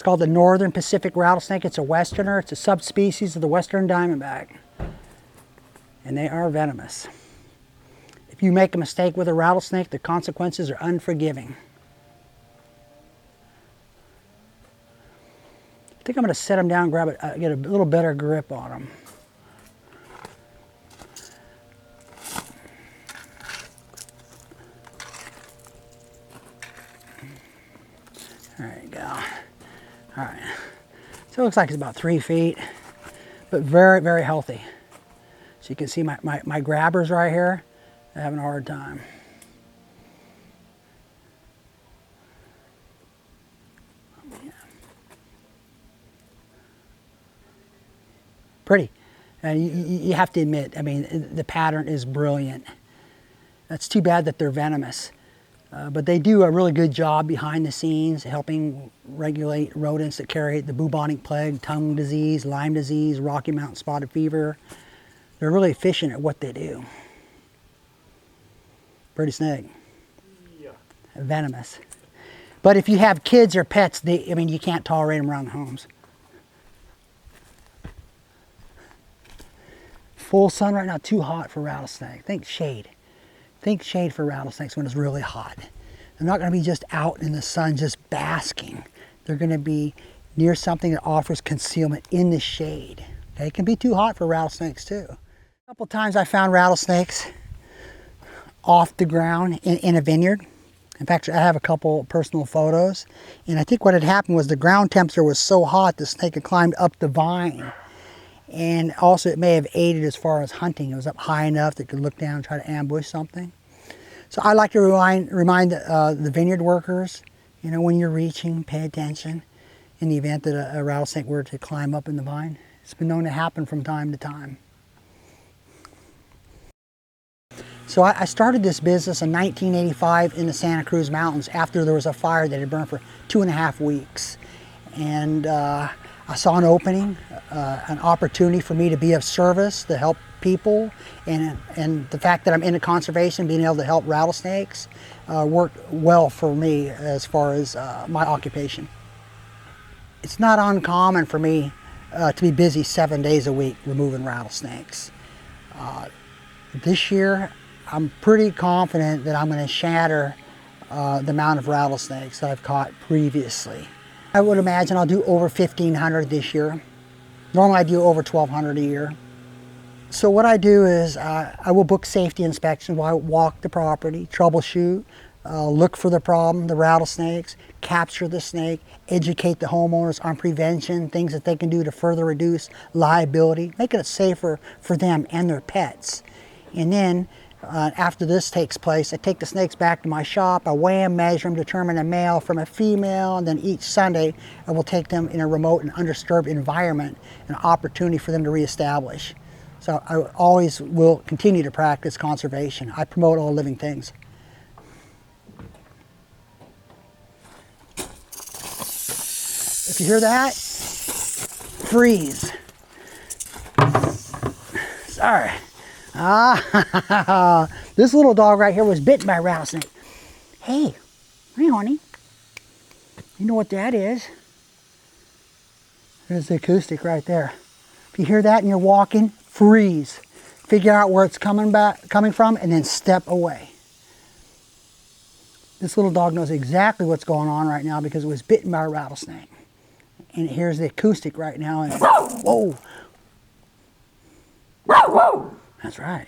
called the northern Pacific rattlesnake. It's a westerner. It's a subspecies of the western diamondback. And they are venomous. If you make a mistake with a rattlesnake, the consequences are unforgiving. I think I'm going to set them down, grab it, get a little better grip on them. There you go. All right. So it looks like it's about 3 feet, but very, very healthy. So you can see my grabbers right here, they're having a hard time. Pretty. And you have to admit, I mean, the pattern is brilliant. It's too bad that they're venomous. But they do a really good job behind the scenes, helping regulate rodents that carry the bubonic plague, tongue disease, Lyme disease, Rocky Mountain spotted fever. They're really efficient at what they do. Pretty snake. Yeah. Venomous. But if you have kids or pets, I mean, you can't tolerate them around the homes. Full sun right now, too hot for rattlesnake. Think shade. Think shade for rattlesnakes when it's really hot. They're not going to be just out in the sun just basking. They're going to be near something that offers concealment in the shade. Okay? It can be too hot for rattlesnakes too. A couple times I found rattlesnakes off the ground in a vineyard. In fact, I have a couple personal photos. And I think what had happened was the ground temperature was so hot the snake had climbed up the vine. And also it may have aided as far as hunting. It was up high enough that it could look down and try to ambush something. So I like to remind the vineyard workers, you know, when you're reaching, pay attention in the event that a rattlesnake were to climb up in the vine. It's been known to happen from time to time. So I started this business in 1985 in the Santa Cruz Mountains after there was a fire that had burned for 2.5 weeks. And I saw an opening, an opportunity for me to be of service, to help people, and the fact that I'm into conservation, being able to help rattlesnakes, worked well for me as far as my occupation. It's not uncommon for me to be busy 7 days a week removing rattlesnakes. This year, I'm pretty confident that I'm going to shatter the amount of rattlesnakes that I've caught previously. I would imagine I'll do over 1,500 this year. Normally I do over 1,200 a year. So what I do is I will book safety inspections while I walk the property, troubleshoot, look for the problem, the rattlesnakes, capture the snake, educate the homeowners on prevention, things that they can do to further reduce liability, make it safer for them and their pets. And then after this takes place, I take the snakes back to my shop, I weigh them, measure them, determine a male from a female, and then each Sunday I will take them in a remote and undisturbed environment, an opportunity for them to reestablish. So I always will continue to practice conservation. I promote all living things. If you hear that, freeze. Sorry. This little dog right here was bitten by a rattlesnake. Hey, honey. You know what that is? There's the acoustic right there. If you hear that and you're walking, freeze. Figure out where it's coming from, and then step away. This little dog knows exactly what's going on right now because it was bitten by a rattlesnake. And it hears the acoustic right now. And whoa! That's right.